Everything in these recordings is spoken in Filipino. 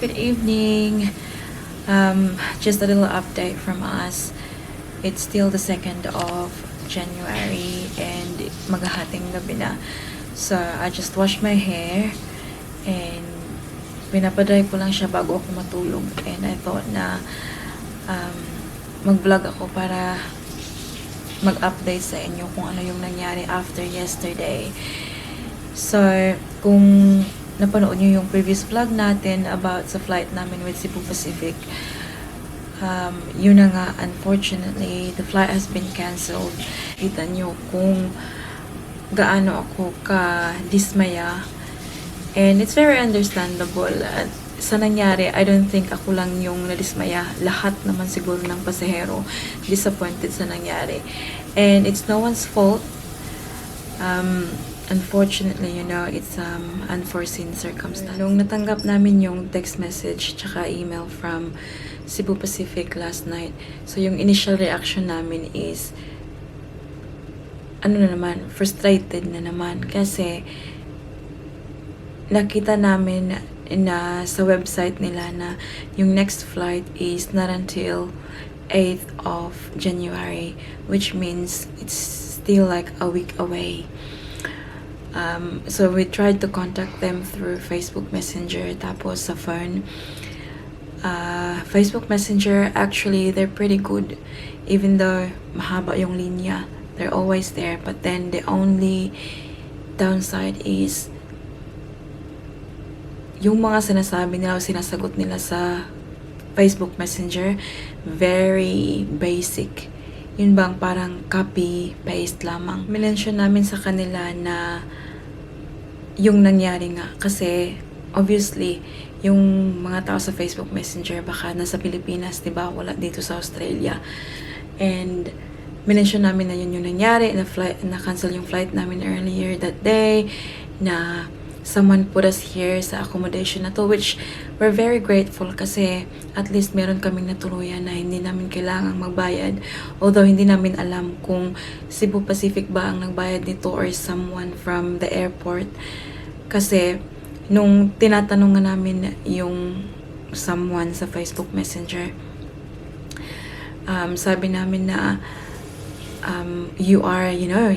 good evening. Just a little update from us. It's still the 2nd of January and maghahating gabi na. So, I just washed my hair and pinapadry ko lang siya bago ako matulog. And I thought na mag-vlog ako para mag-update sa inyo kung ano yung nangyari after yesterday. So, kung napanood nyo yung previous vlog natin about sa flight namin with Cebu Pacific, yun na nga, unfortunately, the flight has been canceled. Kita nyo kung gaano ako ka-dismaya. And it's very understandable. At sa nangyari, I don't think ako lang yung nadismaya. Lahat naman siguro ng pasahero disappointed sa nangyari. And it's no one's fault. Unfortunately, you know, it's unforeseen circumstance. Nung natanggap namin yung text message tsaka email from Cebu Pacific last night, so yung initial reaction namin is frustrated na naman kasi nakita namin na sa website nila na yung next flight is not until 8th of January, which means it's still like a week away. So we tried to contact them through Facebook Messenger tapos sa phone. Facebook Messenger, actually, they're pretty good. Even though mahaba yung linya, they're always there. But then the only downside is yung mga sinasabi nila o sinasagot nila sa Facebook Messenger, very basic. Yun bang parang copy-paste lamang. Minention namin sa kanila na yung nangyari nga. Kasi, obviously, yung mga tao sa Facebook Messenger baka nasa Pilipinas, diba? Wala dito sa Australia. And, minention namin na yun yung nangyari, na cancel yung flight namin earlier that day, na someone put us here sa accommodation na to, which we're very grateful kasi at least meron kaming natuluyan na hindi namin kailangang magbayad. Although hindi namin alam kung Cebu Pacific ba ang nagbayad nito or someone from the airport. Kasi nung tinatanong nga namin yung someone sa Facebook Messenger, sabi namin na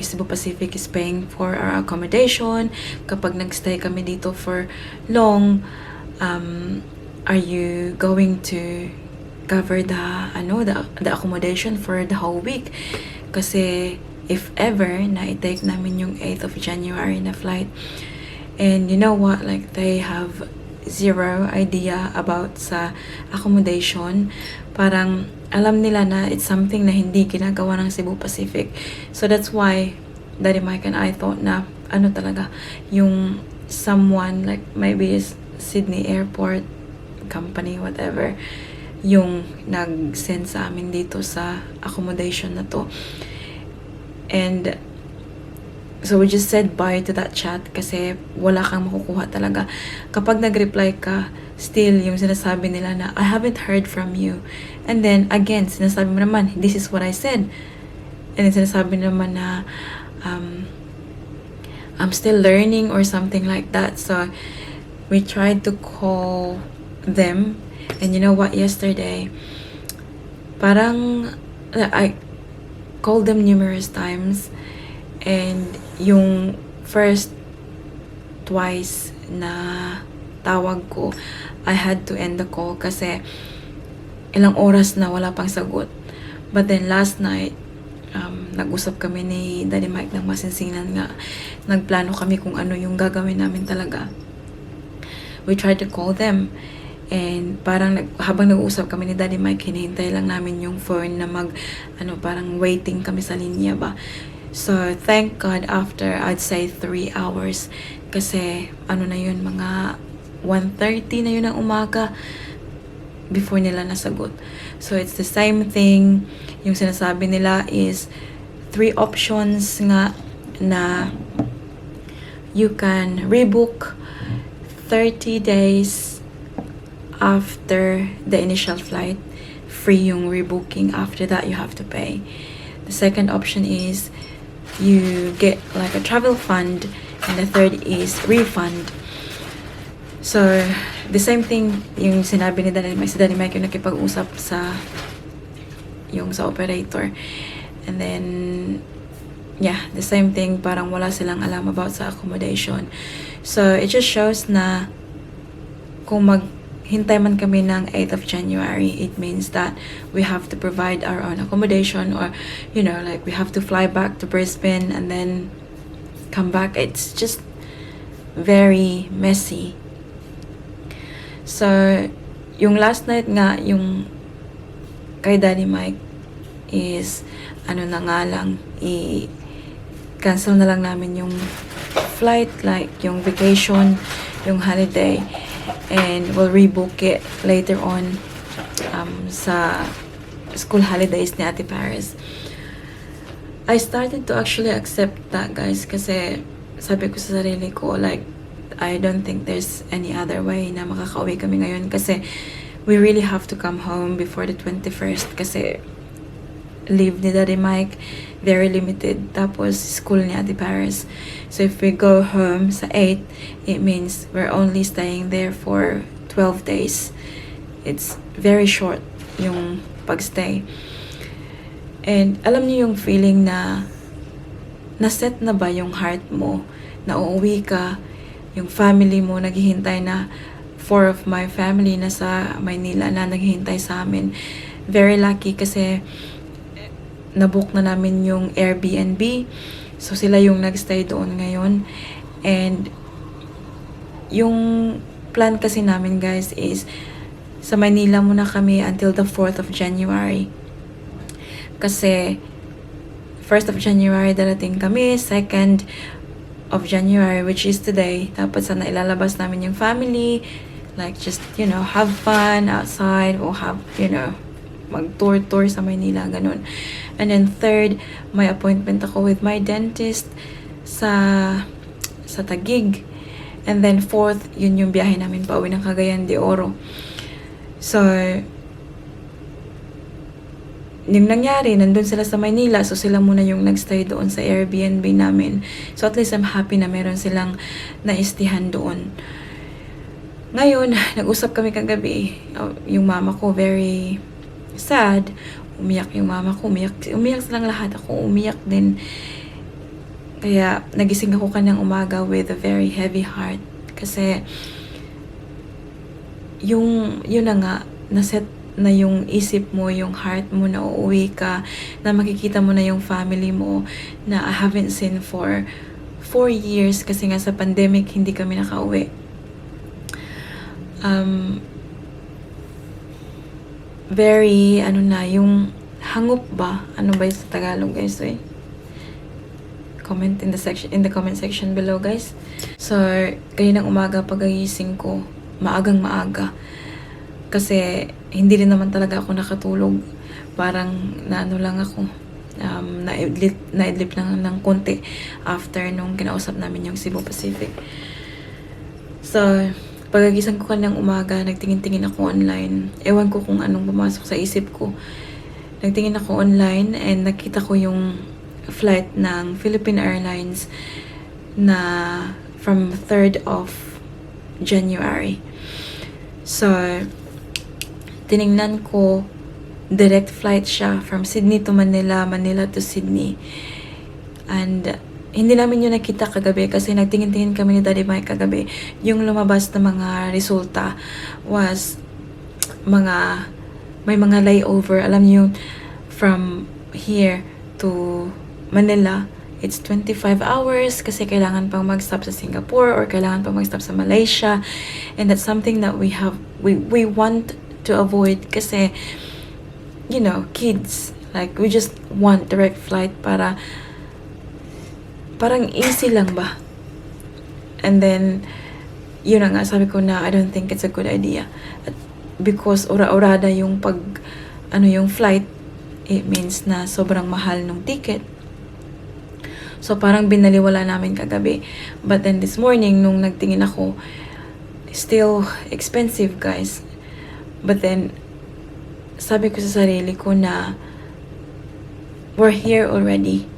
Cebu Pacific is paying for our accommodation. Kapag nagstay kami dito for long, are you going to cover the accommodation for the whole week? Kasi if ever na i-take namin yung 8th of January na flight, and you know what, like they have zero idea about sa accommodation. Parang alam nila na it's something na hindi ginagawa ng Cebu Pacific. So that's why Daddy Mike and I thought na talaga yung someone like maybe Sydney Airport company, whatever, yung nag-send sa amin dito sa accommodation na to. And so we just said bye to that chat kasi wala kang makukuha talaga. Kapag nag-reply ka, still yung sinasabi nila na I haven't heard from you. And then again, sinasabi mo naman, this is what I said. And then sinasabi naman na I'm still learning or something like that. So we tried to call them, and you know what, yesterday parang I called them numerous times, and yung first twice na tawag ko, I had to end the call kasi ilang oras na wala pang sagot. But then last night, nag-usap kami ni Daddy Mike ng masinsinan nga. Nagplano kami kung ano yung gagawin namin talaga. We tried to call them. And parang habang nag-uusap kami ni Daddy Mike, hinihintay lang namin yung phone na parang waiting kami sa linya ba. So, thank God after, I'd say 3 hours. Kasi, na yun, mga 1:30 na yun ng umaga before nila nasagot. So, it's the same thing. Yung sinasabi nila is 3 options nga na you can rebook 30 days after the initial flight. Free yung rebooking. After that, you have to pay. The second option is you get like a travel fund, and the third is refund. So, the same thing yung sinabi ni Danny Mike. Si Danny Mike yung nakipag-usap sa operator. And then, yeah, the same thing, parang wala silang alam about sa accommodation. So, it just shows na kung maghintay man kami ng 8th of January, it means that we have to provide our own accommodation, or, you know, like we have to fly back to Brisbane and then come back. It's just very messy. So, yung last night nga, yung kay Daddy Mike is, ano na nga lang, i-cancel na lang namin yung flight, like yung vacation, yung holiday, and we'll rebook it later on sa school holidays ni Ate Paris. I started to actually accept that, guys, kasi sabi ko sa sarili ko, like, I don't think there's any other way na makakauwi kami ngayon, kasi we really have to come home before the 21st, kasi leave ni Daddy Mike very limited, tapos school ni Ate Paris. So if we go home sa 8, it means we're only staying there for 12 days. It's very short yung pagstay. And alam niyo yung feeling na naset na ba yung heart mo na uuwi ka, yung family mo naghihintay na. 4 of my family na sa Maynila na naghihintay sa amin. Very lucky kasi nabook na namin yung Airbnb. So sila yung nagstay doon ngayon. And yung plan kasi namin, guys, is sa Manila muna kami until the 4th of January. Kasi 1st of January darating kami, 2nd of January, which is today. Tapos sana ilalabas namin yung family, like just, you know, have fun outside, or have, you know, mag-tour sa Maynila, ganun. And then 3rd, may appointment ako with my dentist sa Taguig. And then 4th, yun yung biyahe namin pauwi ng Cagayan de Oro. So, yung nangyari, nandun sila sa Maynila, so sila muna yung nagstay doon sa Airbnb namin. So at least I'm happy na meron silang naistihan doon. Ngayon, nag-usap kami kagabi. Yung mama ko very sad. Umiyak yung mama ko. Umiyak silang lahat. Ako umiyak din. Kaya nagising ako kanang umaga with a very heavy heart. Kasi yun na nga, naset na yung isip mo, yung heart mo na uuwi ka, na makikita mo na yung family mo na I haven't seen for 4 years kasi nga sa pandemic hindi kami nakauwi. Very, yung hangup ba? Ano ba yung sa Tagalog, guys? Comment in the comment section below, guys. So, kaninang umaga pag-agising ko, maagang maaga. Kasi hindi rin naman talaga ako nakatulog. Parang lang ako. Naidlip lang ng konti after nung kinausap namin yung Cebu Pacific. So, pagagising ko kanang umaga, nagtingin-tingin ako online. Ewan ko kung anong pumasok sa isip ko. Nagtingin ako online and nakita ko yung flight ng Philippine Airlines na from 3rd of January. So, tiningnan ko, direct flight siya from Sydney to Manila, Manila to Sydney. And hindi namin yun nakita kagabi kasi nagtingin-tingin kami ni Daddy Mike kagabi. Yung lumabas na mga resulta was may mga layover. Alam niyo, from here to Manila, it's 25 hours kasi kailangan pang mag-stop sa Singapore or kailangan pang mag-stop sa Malaysia. And that's something that we want to avoid kasi, you know, kids, like, we just want direct flight para parang easy lang ba. And then, yun na nga, sabi ko na I don't think it's a good idea. Because ora-orada yung yung flight, it means na sobrang mahal ng ticket. So, parang binaliwala namin kagabi. But then this morning, nung nagtingin ako, still expensive, guys. But then, sabi ko sa sarili ko na we're here already.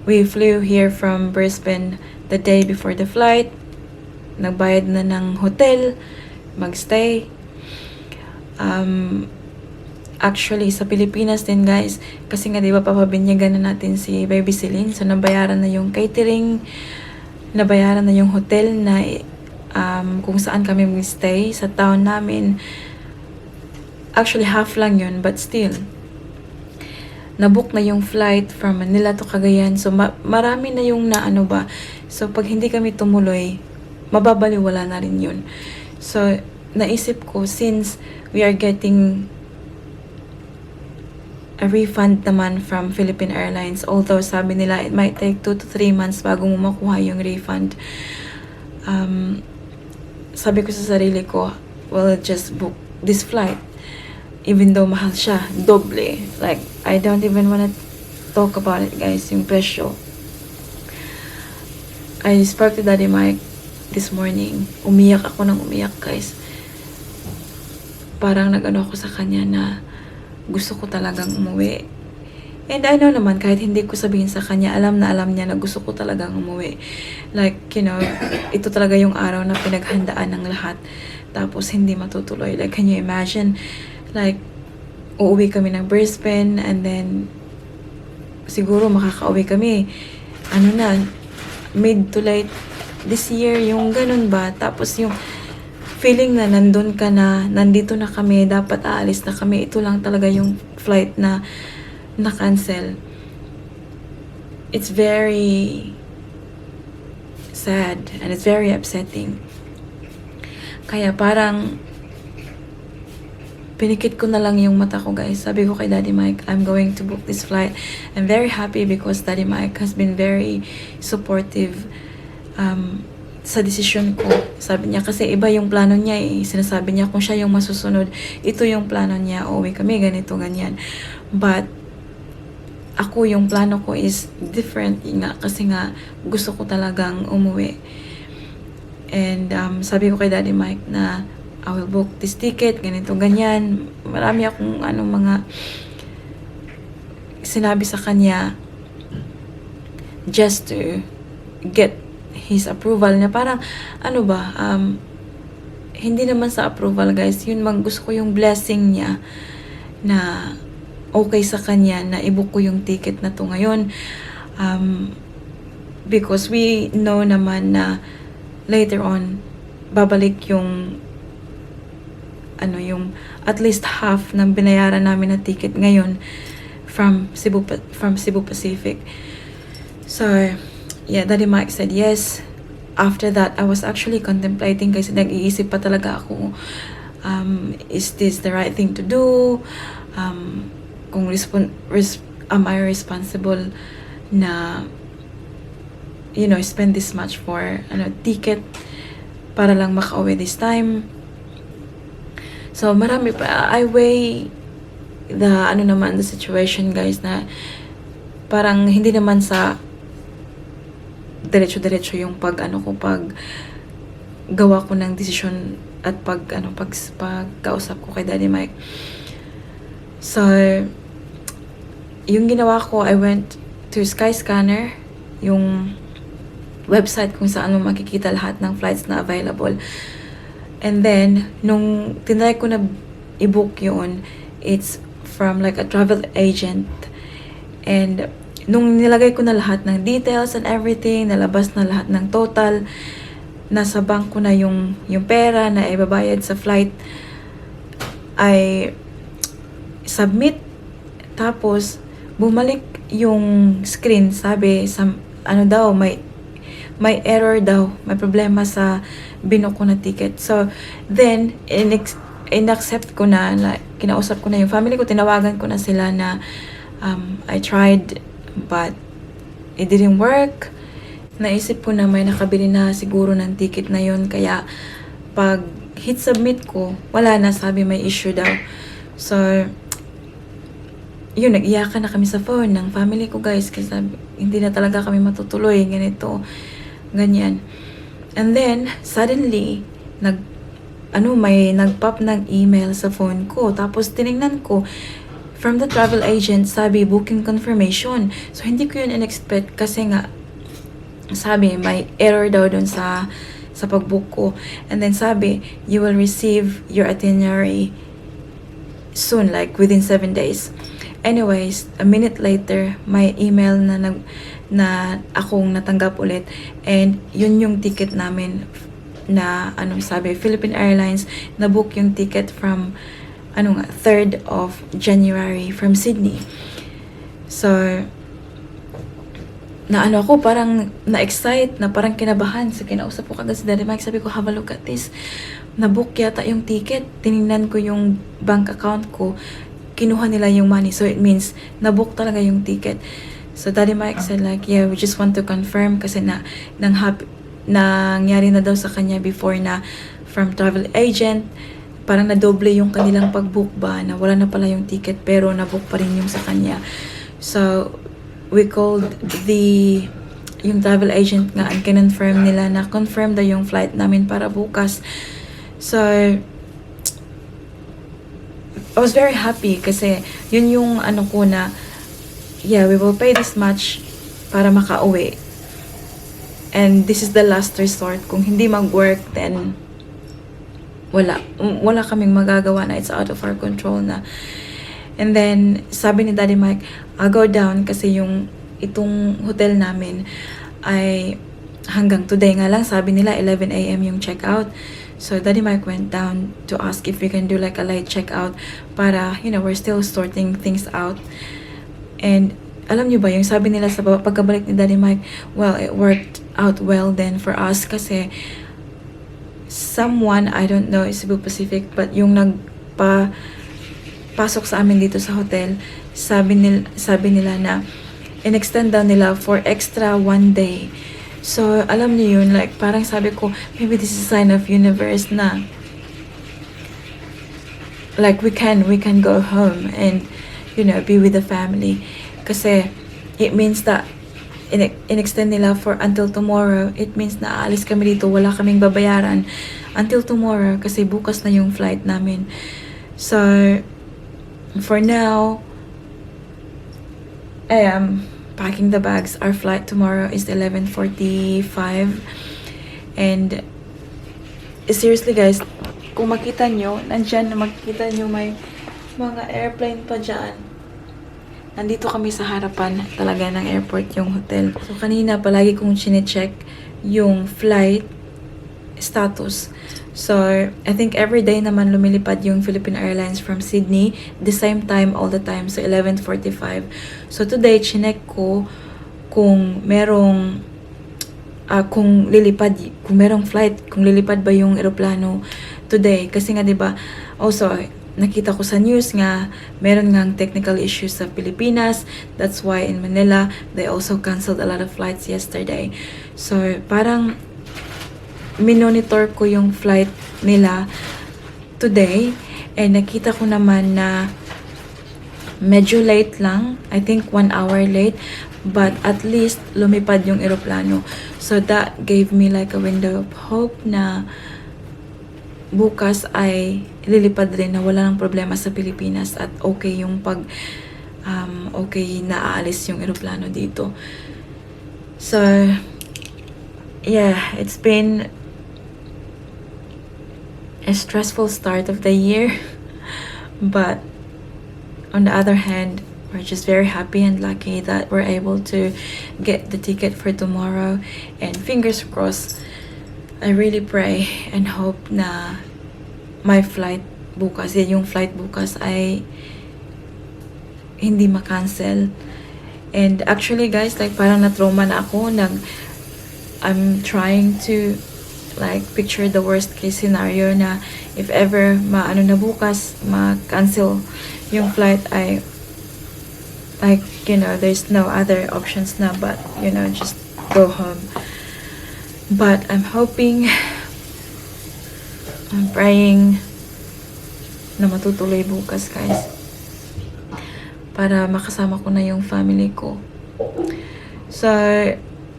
We flew here from Brisbane the day before the flight. nagbayad na ng hotel, magstay. Actually, sa Pilipinas din guys, kasi nga diba papabinyagan na natin si Baby Celine, so nabayaran na yung catering, nabayaran na yung hotel na kung saan kami mag-stay sa town namin. Actually, half lang yun, but still, nabook na yung flight from Manila to Cagayan. So, marami na yung naano ba. So, pag hindi kami tumuloy, mababaliwala na rin yun. So, naisip ko, since we are getting a refund naman from Philippine Airlines, although sabi nila it might take 2 to 3 months bago mo makuha yung refund. Sabi ko sa sarili ko, well, just book this flight. Even though mahal siya, doble. Like, I don't even wanna talk about it, guys, yung presyo. I spoke to Daddy Mike this morning. Umiyak ako ng umiyak, guys. Parang nag-ano ako sa kanya na gusto ko talagang umuwi. And I know naman, kahit hindi ko sabihin sa kanya, alam na alam niya na gusto ko talagang umuwi. Like, you know, ito talaga yung araw na pinaghandaan ng lahat. Tapos, hindi matutuloy. Like, can you imagine? Like, uuwi kami ng Brisbane and then, siguro makakauwi kami. Ano na, mid to late this year, yung ganun ba? Tapos, yung feeling na nandun ka na, nandito na kami, dapat aalis na kami. Ito lang talaga yung flight na na-cancel. It's very sad and it's very upsetting. Kaya parang pinikit ko na lang yung mata ko, guys. Sabi ko kay Daddy Mike, I'm going to book this flight. I'm very happy because Daddy Mike has been very supportive sa desisyon ko. Sabi niya, kasi iba yung plano niya eh. Sinasabi niya kung siya yung masusunod, ito yung plano niya. Uwi kami, ganito, ganyan. But, ako yung plano ko is different nga. Kasi nga, gusto ko talagang umuwi. And, sabi ko kay Daddy Mike na, I will book this ticket, ganito, ganyan. Marami akong mga sinabi sa kanya just to get his approval na parang, hindi naman sa approval, guys. Yun, gusto ko yung blessing niya na okay sa kanya na i-book ko yung ticket na to ngayon. Because we know naman na later on, babalik yung yung at least half ng binayaran namin na ticket ngayon from Cebu Pacific. So, yeah, Daddy Mike said yes. After that, I was actually contemplating kasi nag-iisip pa talaga ako, is this the right thing to do? Kung am I responsible na, you know, spend this much for ticket para lang makauwi this time? So, marami pa. I weigh the situation, guys, na parang hindi naman sa diretso-diretso yung pag gawa ko ng desisyon at pagkausap ko kay Daddy Mike. So, yung ginawa ko, I went to Skyscanner, yung website kung saan mo makikita lahat ng flights na available. And then, nung tinry ko na i-book yun, it's from like a travel agent. And nung nilagay ko na lahat ng details and everything, nalabas na lahat ng total, nasa bank ko na yung pera na ibabayad sa flight, I submit. Tapos, bumalik yung screen. Sabi, may error daw, may problema sa binook ko na ticket. So, then, in-accept ko na, kinausap ko na yung family ko, tinawagan ko na sila na I tried, but it didn't work. Naisip ko na may nakabili na siguro ng ticket na yun, kaya pag hit submit ko, wala na, sabi may issue daw. So, yun, nag-iyakan na kami sa phone ng family ko, guys, kasi hindi na talaga kami matutuloy, ganito, ganyan. And then, suddenly, may nag-pop ng email sa phone ko. Tapos, tinignan ko, from the travel agent, sabi, booking confirmation. So, hindi ko yun in-expect kasi nga, sabi, may error daw dun sa sa pag-book ko. And then sabi, you will receive your itinerary soon, like within 7 days. Anyways, a minute later, may email na akong natanggap ulit, and yun yung ticket namin na sabi, Philippine Airlines na book yung ticket from 3rd of January from Sydney. So ako, parang na-excite, na parang kinabahan. So, kinausap ko kagad si Daddy Mike. Sabi ko, have a look at this. Na-book yata yung ticket. Tinignan ko yung bank account ko. Kinuha nila yung money. So, it means, na-book talaga yung ticket. So, Daddy Mike said like, yeah, we just want to confirm kasi nangyari na daw sa kanya before na from travel agent. Parang na-doble yung kanilang pag-book ba, na wala na pala yung ticket pero na-book pa rin yung sa kanya. So, we called yung travel agent nga, and kinonfirm nila na confirm daw yung flight namin para bukas. So, I was very happy kasi yun yung ko na, yeah, we will pay this much para makauwi. And this is the last resort. Kung hindi mag-work, then wala kaming magagawa na, it's out of our control na. And then, sabi ni Daddy Mike, I'll go down kasi itong hotel namin ay hanggang today nga lang, sabi nila 11 a.m. yung check-out. So, Daddy Mike went down to ask if we can do like a light check-out para, we're still sorting things out. And, alam niyo ba, yung sabi nila sa pagkabalik ni Daddy Mike, well, it worked out well then for us kasi someone, I don't know, is Cebu Pacific, but yung pasok sa amin dito sa hotel, sabi nila na in-extend daw nila for extra 1 day. So, alam niyo yun, like, parang sabi ko, maybe this is a sign of universe na like, we can go home and, be with the family. Kasi, it means that in-extend nila for until tomorrow. It means na aalis kami dito, wala kaming babayaran until tomorrow kasi bukas na yung flight namin. So, for now, I am packing the bags. Our flight tomorrow is 11:45. And seriously guys, kung makita nyo, makikita nyo may mga airplane pa dyan. Nandito kami sa harapan talaga ng airport, yung hotel. So kanina palagi kong chine-check yung flight status. So, I think every day naman lumilipad yung Philippine Airlines from Sydney, the same time all the time, so 11:45. So today, chinek ko kung merong kung merong flight, kung lilipad ba yung eroplano today. Kasi nga 'di ba? Also, nakita ko sa news nga meron ngang technical issues sa Pilipinas. That's why in Manila, they also canceled a lot of flights yesterday. So, parang minonitor ko yung flight nila today, and nakita ko naman na medyo late lang. I think 1 hour late, but at least lumipad yung eroplano. So that gave me like a window of hope na bukas ay lilipad rin na wala ng problema sa Pilipinas at okay yung okay na aalis yung eroplano dito. So yeah, it's been a stressful start of the year, but on the other hand, we're just very happy and lucky that we're able to get the ticket for tomorrow, and fingers crossed. I really pray and hope na my flight bukas, yung flight bukas ay hindi ma-cancel. And actually guys, like parang na-trauma na ako, I'm trying to like picture the worst case scenario na if ever na bukas ma-cancel yung flight, ay like there's no other options na but just go home. But I'm hoping, I'm praying na matutuloy bukas guys para makasama ko na yung family ko. So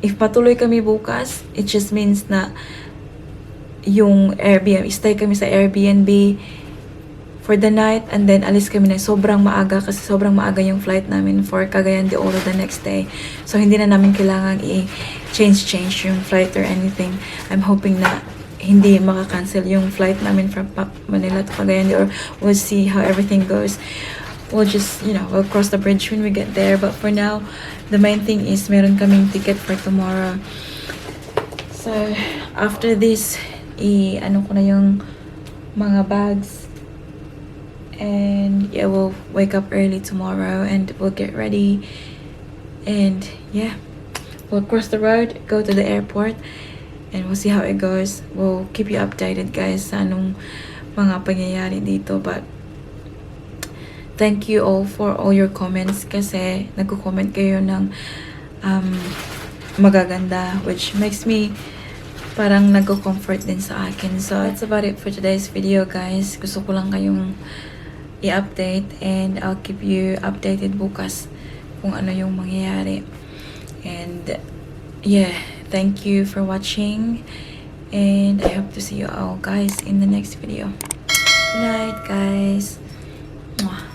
if patuloy kami bukas, it just means na yung Airbnb, stay kami sa Airbnb for the night, and then alis kami na sobrang maaga kasi sobrang maaga yung flight namin for Cagayan de Oro the next day. So hindi na namin kailangan change yung flight or anything. I'm hoping na hindi maka-cancel yung flight namin from Manila to Cagayan de Oro. We'll see how everything goes. We'll just, we'll cross the bridge when we get there. But for now, the main thing is meron kaming ticket for tomorrow. So, after this, ano ko na yung mga bags. And yeah, we'll wake up early tomorrow and we'll get ready. And yeah, we'll cross the road, go to the airport, and we'll see how it goes. We'll keep you updated, guys, sa anong mga pangyayari dito. But thank you all for all your comments kasi nagko-comment kayo ng magaganda, which makes me parang nagko-comfort din sa akin. So that's about it for today's video, guys. Gusto ko lang kayong i-update and I'll keep you updated bukas kung ano yung mangyayari. And yeah, thank you for watching and I hope to see you all, guys, in the next video. Good night, guys. Mwah.